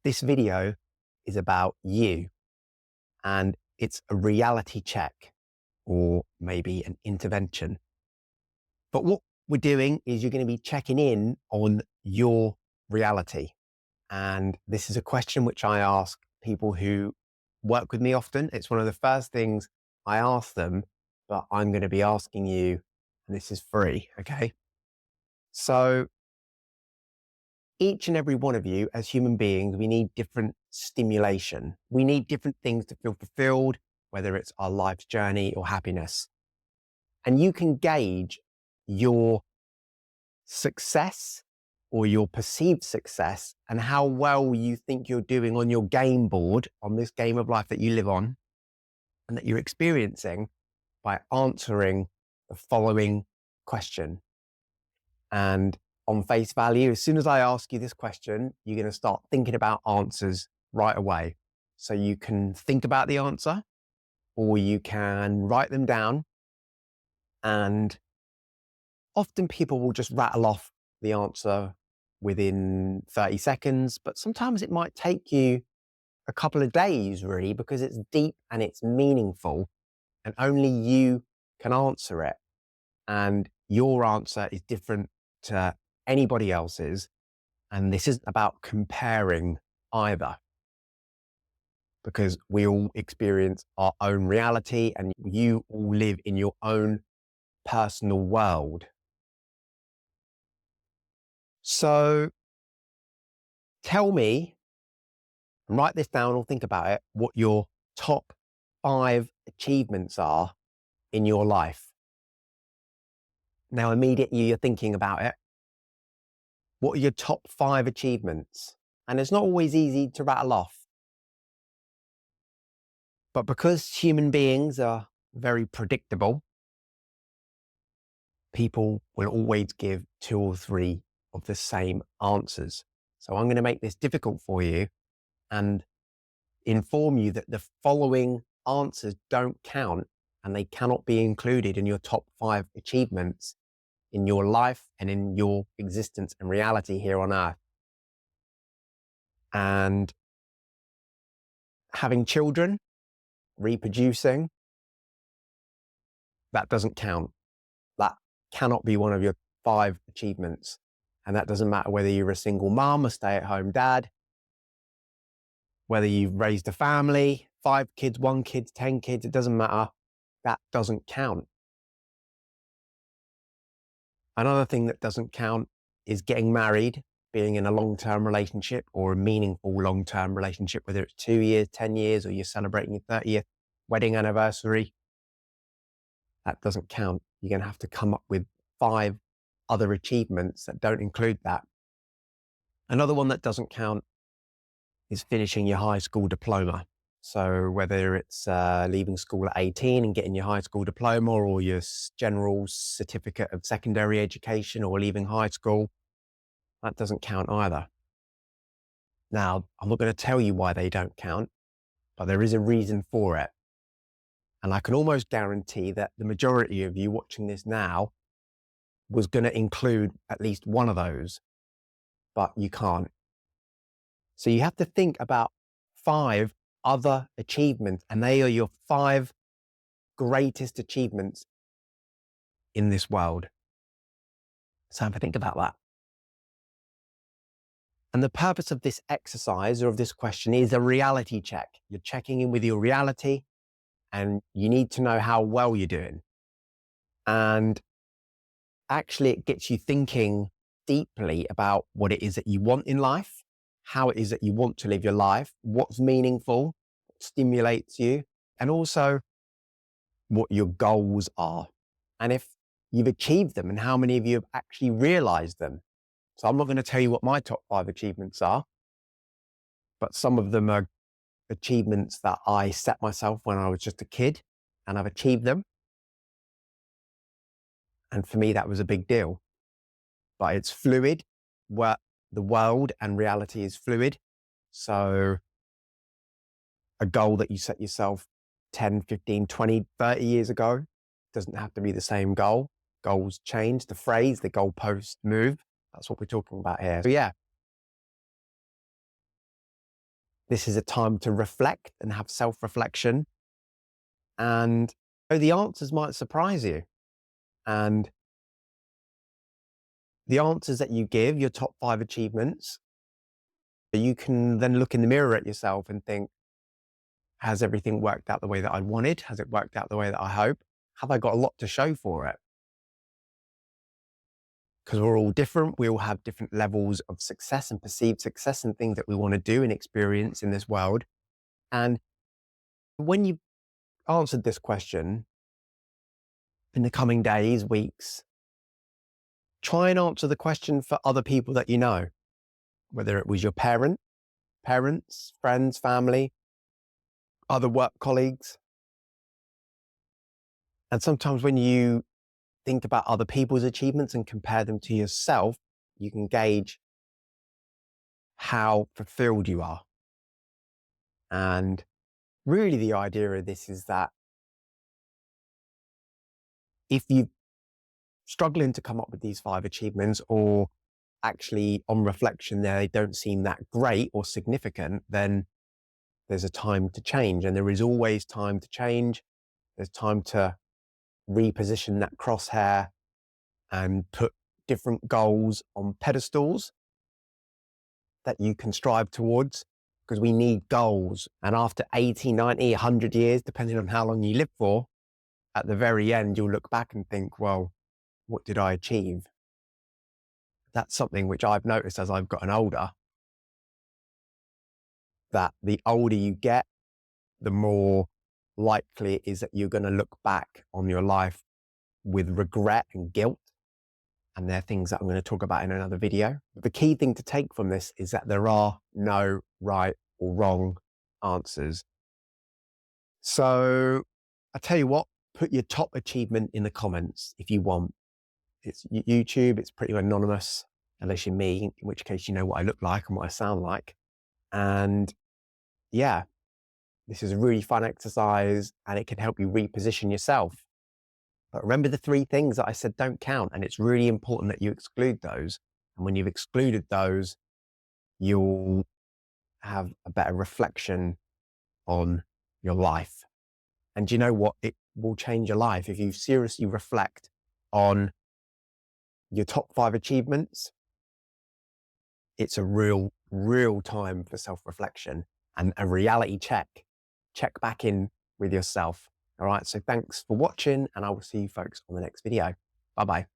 This video is about you, and it's a reality check or maybe an intervention. But what we're doing is you're going to be checking in on your reality. And this is a question which I ask people who work with me often. It's one of the first things I ask them, but I'm going to be asking you, and this is free. Okay. So each and every one of you as human beings, we need different stimulation. We need different things to feel fulfilled, whether it's our life's journey or happiness. And you can gauge your success or your perceived success and how well you think you're doing on your game board, on this game of life that you live on and that you're experiencing, by answering the following question. And on face value, as soon as I ask you this question, you're going to start thinking about answers right away. So you can think about the answer, or you can write them down. And often people will just rattle off the answer within 30 seconds, but sometimes it might take you a couple of days, really, because it's deep and it's meaningful, and only you can answer it. And your answer is different to anybody else's. And this isn't about comparing either, because we all experience our own reality and you all live in your own personal world. So tell me, and write this down or think about it, what your top 5 achievements are in your life. Now, immediately you're thinking about it. What are your top 5 achievements? And it's not always easy to rattle off. But because human beings are very predictable, people will always give 2 or 3 of the same answers. So I'm going to make this difficult for you and inform you that the following answers don't count and they cannot be included in your top 5 achievements in your life and in your existence and reality here on earth. And having children, reproducing, that doesn't count. That cannot be one of your 5 achievements. And that doesn't matter whether you're a single mom, a stay-at-home dad, whether you've raised a family, 5 kids, 1 kid, 10 kids, it doesn't matter. That doesn't count. Another thing that doesn't count is getting married, being in a long-term relationship or a meaningful long-term relationship, whether it's 2 years, 10 years, or you're celebrating your 30th wedding anniversary. That doesn't count. You're going to have to come up with 5 other achievements that don't include that. Another one that doesn't count is finishing your high school diploma. So whether it's leaving school at 18 and getting your high school diploma, or your general certificate of secondary education, or leaving high school, that doesn't count either. Now, I'm not going to tell you why they don't count, but there is a reason for it. And I can almost guarantee that the majority of you watching this now was going to include at least one of those, but you can't. So you have to think about 5 other achievements, and they are your 5 greatest achievements in this world. So have a think about that. And the purpose of this exercise, or of this question, is a reality check. You're checking in with your reality, and you need to know how well you're doing. And actually, it gets you thinking deeply about what it is that you want in life, how it is that you want to live your life, what's meaningful, what stimulates you, and also what your goals are. And if you've achieved them, and how many of you have actually realized them. So I'm not going to tell you what my top 5 achievements are, but some of them are achievements that I set myself when I was just a kid, and I've achieved them. And for me, that was a big deal. But it's fluid. The world and reality is fluid. So a goal that you set yourself 10, 15, 20, 30 years ago doesn't have to be the same goal. Goals change. The phrase, the goalposts move. That's what we're talking about here. So yeah, This is a time to reflect and have self-reflection. And the answers might surprise you. And the answers that you give, your top 5 achievements, you can then look in the mirror at yourself and think, has everything worked out the way that I wanted? Has it worked out the way that I hope? Have I got a lot to show for it? Because we're all different. We all have different levels of success and perceived success and things that we want to do and experience in this world. And when you've answered this question in the coming days, weeks, try and answer the question for other people that you know, whether it was your parents, friends, family, other work colleagues. And sometimes when you think about other people's achievements and compare them to yourself, you can gauge how fulfilled you are. And really the idea of this is that if you're struggling to come up with these 5 achievements, or actually on reflection they don't seem that great or significant, then there's a time to change. And there is always time to change. There's time to reposition that crosshair and put different goals on pedestals that you can strive towards, because we need goals. And after 80, 90, 100 years, depending on how long you live for, at the very end, you'll look back and think, well, what did I achieve? That's something which I've noticed as I've gotten older, that the older you get, the more likely it is that you're going to look back on your life with regret and guilt. And they're things that I'm going to talk about in another video. But the key thing to take from this is that there are no right or wrong answers. So I tell you what, put your top achievement in the comments if you want. It's YouTube, it's pretty anonymous, unless you're me, in which case you know what I look like and what I sound like. And yeah, this is a really fun exercise and it can help you reposition yourself. But remember the 3 things that I said don't count, and it's really important that you exclude those. And when you've excluded those, you'll have a better reflection on your life. And you know what? It will change your life. If you seriously reflect on your top 5 achievements, it's a real time for self-reflection and a reality check. Check back in with yourself. All right. So thanks for watching, and I will see you folks on the next video. Bye-bye.